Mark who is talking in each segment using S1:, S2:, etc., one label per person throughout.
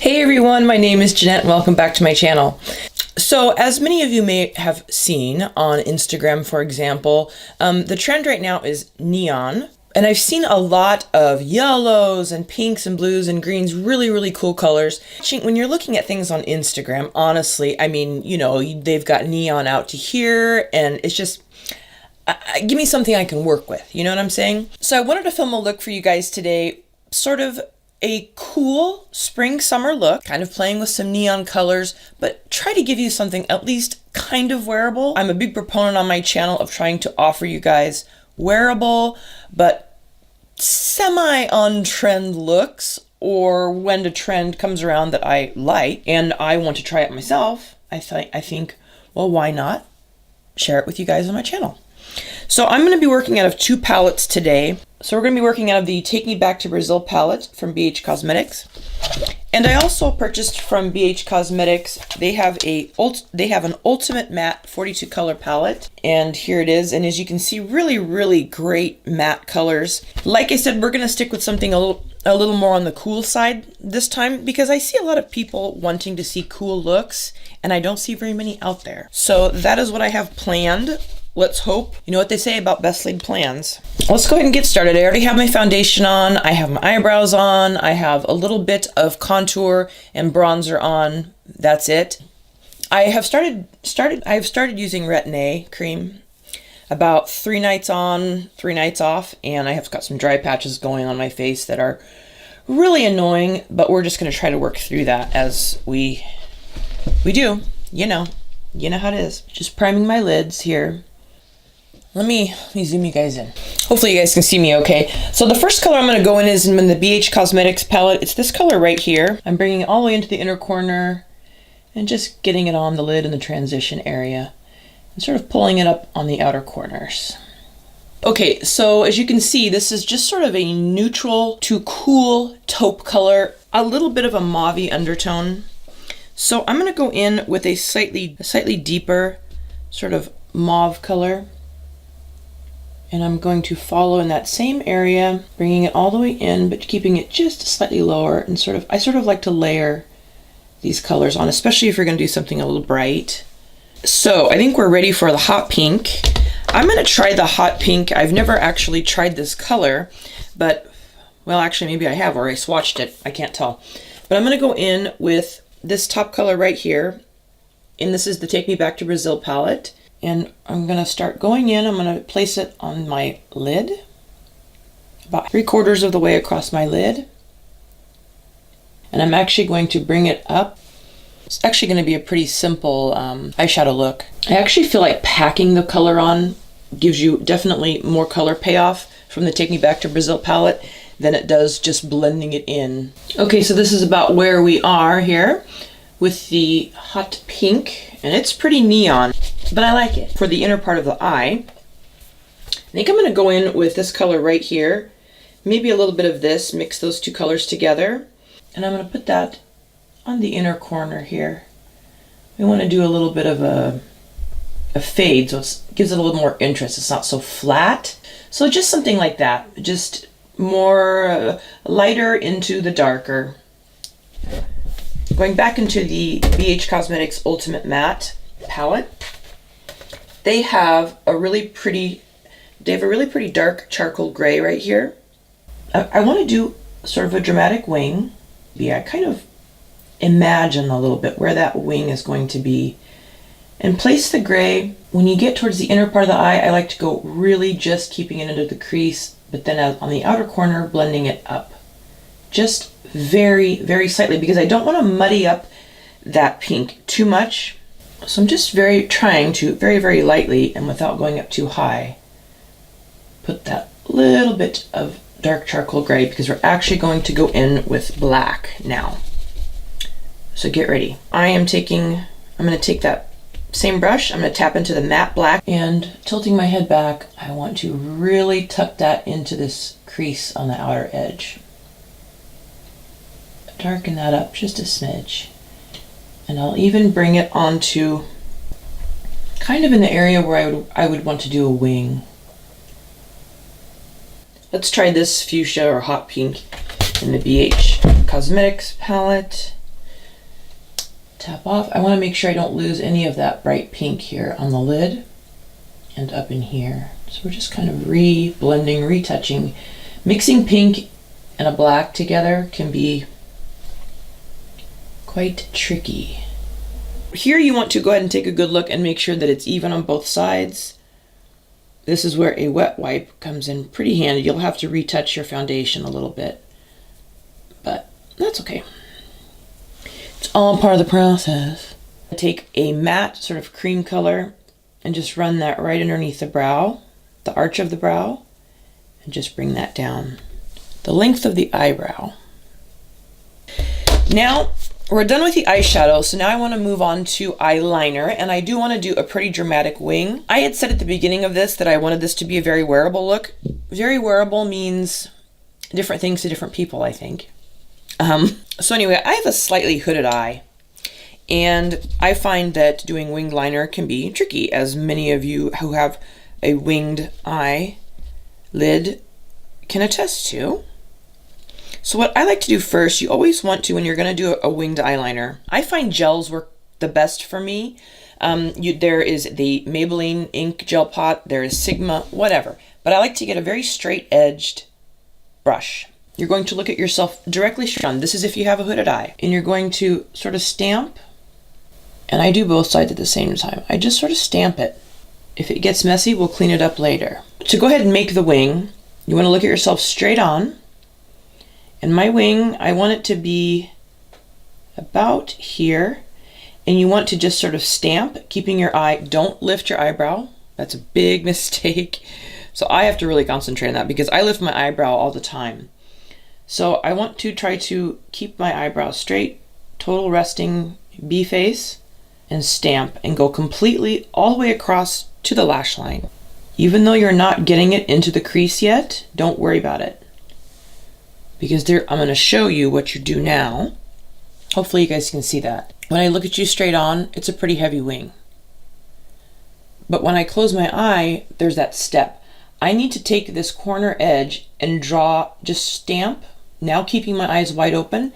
S1: Hey everyone, my name is Jeanette and welcome back to my channel. So as many of you may have seen on Instagram, for example, the trend right now is neon. And I've seen a lot of yellows and pinks and blues and greens, really cool colors. When you're looking at things on Instagram, honestly, I mean, you know, they've got neon out to here and it's just, give me something I can work with, you know what I'm saying? So I wanted to film a look for you guys today, sort of a cool spring summer look, kind of playing with some neon colors, but try to give you something at least kind of wearable. I'm a big proponent on my channel of trying to offer you guys wearable, but semi on trend looks, or when the trend comes around that I like and I want to try it myself, I think, well, why not share it with you guys on my channel? So I'm going to be working out of two palettes today. So we're going to be working out of the Take Me Back to Brazil palette from BH Cosmetics. And I also purchased from BH Cosmetics, they have an Ultimate Matte 42 color palette. And here it is. And as you can see, really great matte colors. Like I said, we're going to stick with something a little more on the cool side this time, because I see a lot of people wanting to see cool looks and I don't see very many out there. So that is what I have planned. Let's hope. You know what they say about best laid plans. Let's go ahead and get started. I already have my foundation on. I have my eyebrows on. I have a little bit of contour and bronzer on. That's it. I have started using Retin-A cream about 3 nights on, 3 nights off, and I have got some dry patches going on my face that are really annoying, but we're just going to try to work through that as we do. You know how it is. Just priming my lids here. Let me zoom you guys in. Hopefully you guys can see me okay. So the first color I'm going to go in is in the BH Cosmetics palette. It's this color right here. I'm bringing it all the way into the inner corner and just getting it on the lid in the transition area and sort of pulling it up on the outer corners. Okay, so as you can see, this is just sort of a neutral to cool taupe color, a little bit of a mauve-y undertone. So I'm going to go in with a slightly deeper sort of mauve color. And I'm going to follow in that same area, bringing it all the way in, but keeping it just slightly lower. And I sort of like to layer these colors on, especially if you're going to do something a little bright. So I think we're ready for the hot pink. I'm going to try the hot pink. I've never actually tried this color, but, well, actually maybe I have, or I swatched it. I can't tell. But I'm going to go in with this top color right here. And this is the Take Me Back to Brazil palette. And I'm going to start going in. I'm going to place it on my lid, about 3/4 of the way across my lid. And I'm actually going to bring it up. It's actually going to be a pretty simple eyeshadow look. I actually feel like packing the color on gives you definitely more color payoff from the Take Me Back to Brazil palette than it does just blending it in. Okay, so this is about where we are here with the hot pink, and it's pretty neon, but I like it. For the inner part of the eye, I think I'm going to go in with this color right here, maybe a little bit of this, mix those two colors together, and I'm going to put that on the inner corner here. We want to do a little bit of a fade, so it gives it a little more interest. It's not so flat. So just something like that, just more lighter into the darker. Going back into the BH Cosmetics Ultimate Matte palette, they have a really pretty dark charcoal gray right here. I want to do sort of a dramatic wing. I kind of imagine a little bit where that wing is going to be. And place the gray. When you get towards the inner part of the eye, I like to go really just keeping it into the crease, but then on the outer corner, blending it up. Just very slightly, because I don't want to muddy up that pink too much. So I'm just trying to very lightly and without going up too high, put that little bit of dark charcoal gray, because we're actually going to go in with black now. So get ready. I'm going to take that same brush, I'm going to tap into the matte black, and tilting my head back, I want to really tuck that into this crease on the outer edge. Darken that up just a smidge. And I'll even bring it onto kind of in the area where I would want to do a wing. Let's try this fuchsia or hot pink in the BH Cosmetics palette. tap off. I want to make sure I don't lose any of that bright pink here on the lid and up in here. So we're just kind of blending, retouching. Mixing pink and a black together can be quite tricky. Here you want to go ahead and take a good look and make sure that it's even on both sides. This is where a wet wipe comes in pretty handy. You'll have to retouch your foundation a little bit, but that's okay. It's all part of the process. Take a matte sort of cream color and just run that right underneath the brow, the arch of the brow, and just bring that down the length of the eyebrow. Now we're done with the eyeshadow, so now I want to move on to eyeliner, and I do want to do a pretty dramatic wing. I had said at the beginning of this that I wanted this to be a very wearable look. Very wearable means different things to different people, I think. So anyway, I have a slightly hooded eye, and I find that doing winged liner can be tricky, as many of you who have a winged eye lid can attest to. So what I like to do first, you always want to, when you're going to do a winged eyeliner, I find gels work the best for me. There is the Maybelline ink gel pot, there is Sigma, whatever. But I like to get a very straight edged brush. You're going to look at yourself directly straight on. This is if you have a hooded eye. And you're going to sort of stamp, and I do both sides at the same time. I just sort of stamp it. If it gets messy, we'll clean it up later. To go ahead and make the wing, you want to look at yourself straight on. And my wing, I want it to be about here. And you want to just sort of stamp, keeping your eye, don't lift your eyebrow. That's a big mistake. So I have to really concentrate on that because I lift my eyebrow all the time. So I want to try to keep my eyebrow straight, total resting B face, and stamp and go completely all the way across to the lash line. Even though you're not getting it into the crease yet, don't worry about it. Because I'm going to show you what you do now. Hopefully you guys can see that. When I look at you straight on, it's a pretty heavy wing. But when I close my eye, there's that step. I need to take this corner edge and draw, just stamp, now keeping my eyes wide open,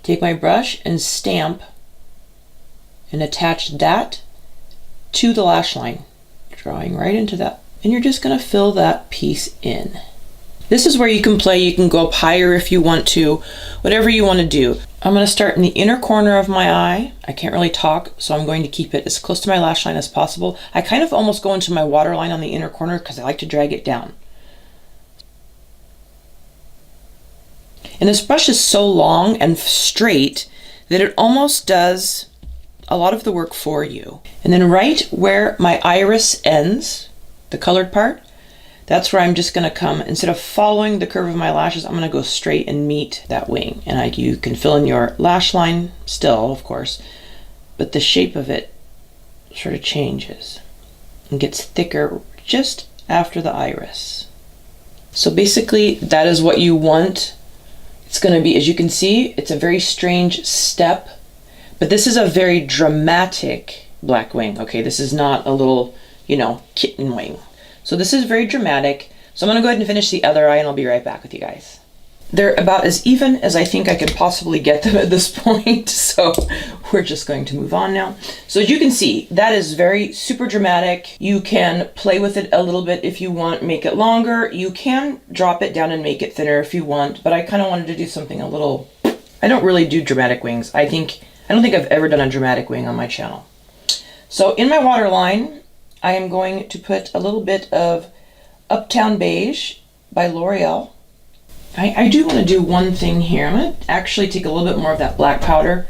S1: take my brush and stamp and attach that to the lash line, drawing right into that. And you're just going to fill that piece in. This is where you can play. You can go up higher if you want to, whatever you want to do. I'm going to start in the inner corner of my eye. I can't really talk, so I'm going to keep it as close to my lash line as possible. I kind of almost go into my waterline on the inner corner because I like to drag it down. And this brush is so long and straight that it almost does a lot of the work for you. And then right where my iris ends, the colored part, that's where I'm just going to come, instead of following the curve of my lashes, I'm going to go straight and meet that wing. And you can fill in your lash line still, of course, but the shape of it sort of changes and gets thicker just after the iris. So basically that is what you want. It's going to be, as you can see, it's a very strange step, but this is a very dramatic black wing. Okay, this is not a little, kitten wing. So this is very dramatic. So I'm going to go ahead and finish the other eye and I'll be right back with you guys. They're about as even as I think I could possibly get them at this point. So we're just going to move on now. So as you can see, that is very super dramatic. You can play with it a little bit if you want, make it longer. You can drop it down and make it thinner if you want, but I kind of wanted to do something a little, I don't really do dramatic wings. I don't think I've ever done a dramatic wing on my channel. So in my waterline, I am going to put a little bit of Uptown Beige by L'Oreal. I do want to do one thing here. I'm going to actually take a little bit more of that black powder,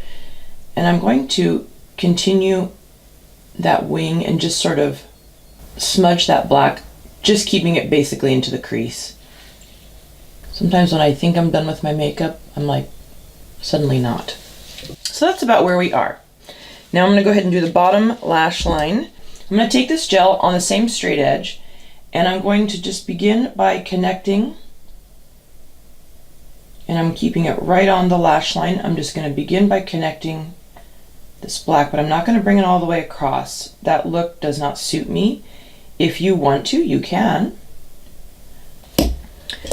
S1: and I'm going to continue that wing and just sort of smudge that black, just keeping it basically into the crease. Sometimes when I think I'm done with my makeup, I'm like, suddenly not. So that's about where we are. Now I'm going to go ahead and do the bottom lash line. I'm going to take this gel on the same straight edge, and I'm going to just begin by connecting, and I'm keeping it right on the lash line. I'm just going to begin by connecting this black, but I'm not going to bring it all the way across. That look does not suit me. If you want to, you can.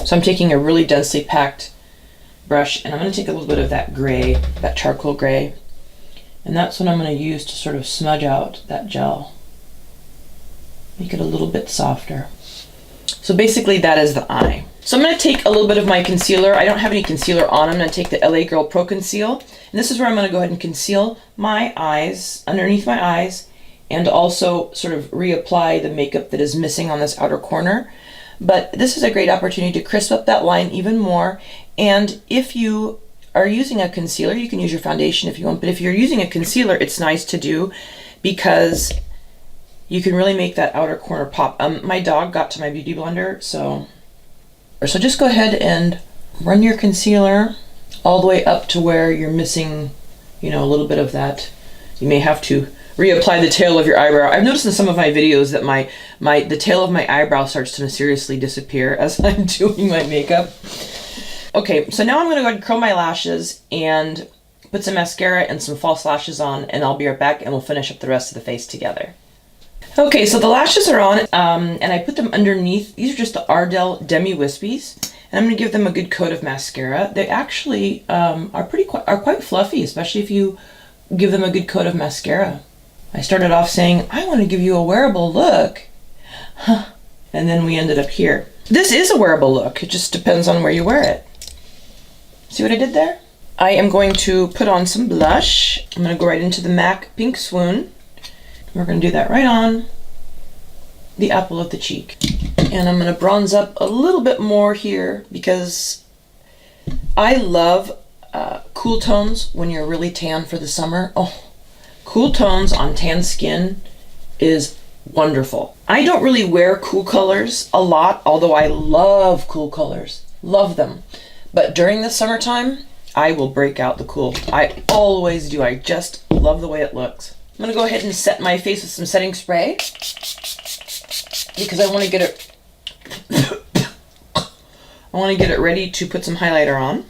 S1: So I'm taking a really densely packed brush, and I'm going to take a little bit of that gray, that charcoal gray, And that's what I'm going to use to sort of smudge out that gel. Make it a little bit softer. So basically that is the eye. So I'm going to take a little bit of my concealer. I don't have any concealer on. I'm going to take the LA Girl Pro Conceal. And this is where I'm going to go ahead and conceal my eyes, underneath my eyes, and also sort of reapply the makeup that is missing on this outer corner. But this is a great opportunity to crisp up that line even more. And if you are using a concealer, you can use your foundation if you want, but if you're using a concealer, it's nice to do because you can really make that outer corner pop. My dog got to my beauty blender, so just go ahead and run your concealer all the way up to where you're missing, you know, a little bit of that. You may have to reapply the tail of your eyebrow. I've noticed in some of my videos that the tail of my eyebrow starts to mysteriously disappear as I'm doing my makeup. Okay, so now I'm going to go ahead and curl my lashes and put some mascara and some false lashes on, and I'll be right back and we'll finish up the rest of the face together. Okay, so the lashes are on, and I put them underneath. These are just the Ardell Demi Wispies, and I'm going to give them a good coat of mascara. They actually are quite fluffy, especially if you give them a good coat of mascara. I started off saying, I want to give you a wearable look, and then we ended up here. This is a wearable look. It just depends on where you wear it. See what I did there? I am going to put on some blush. I'm going to go right into the MAC Pink Swoon. We're going to do that right on the apple of the cheek. And I'm going to bronze up a little bit more here because I love cool tones when you're really tan for the summer. Oh, cool tones on tan skin is wonderful. I don't really wear cool colors a lot, although I love cool colors. Love them. But during the summertime, I will break out the cool. I always do. I just love the way it looks. I'm going to go ahead and set my face with some setting spray because I want to get it ready to put some highlighter on.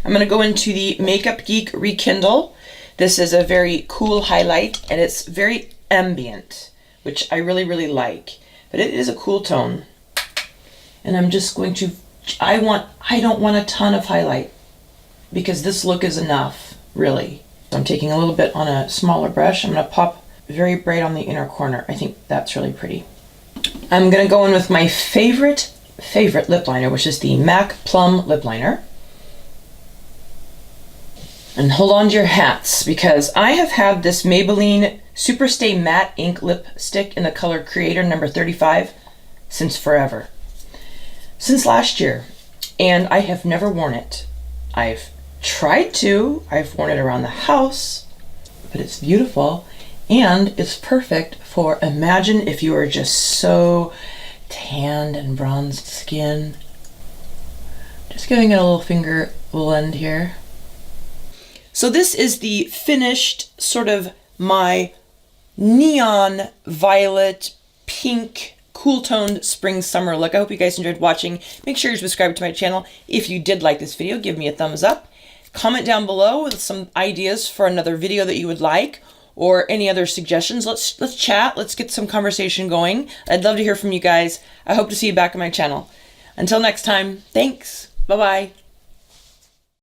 S1: I'm going to go into the Makeup Geek Rekindle. This is a very cool highlight and it's very ambient, which I really, really like. But it is a cool tone. And I'm just going to, I don't want a ton of highlight because this look is enough, really. I'm taking a little bit on a smaller brush. I'm going to pop very bright on the inner corner. I think that's really pretty. I'm going to go in with my favorite lip liner, which is the MAC Plum Lip Liner. And hold on to your hats because I have had this Maybelline Superstay Matte Ink Lipstick in the color Creator number 35 since forever. Since last year. And I have never worn it. I've tried to. I've worn it around the house, but it's beautiful and it's perfect for, imagine if you are just so tanned and bronzed skin. Just giving it a little finger blend here. So this is the finished sort of my neon violet pink cool toned spring summer look. I hope you guys enjoyed watching. Make sure you're subscribed to my channel. If you did like this video, give me a thumbs up. Comment down below with some ideas for another video that you would like or any other suggestions. Let's chat. Let's get some conversation going. I'd love to hear from you guys. I hope to see you back on my channel. Until next time, thanks. Bye-bye.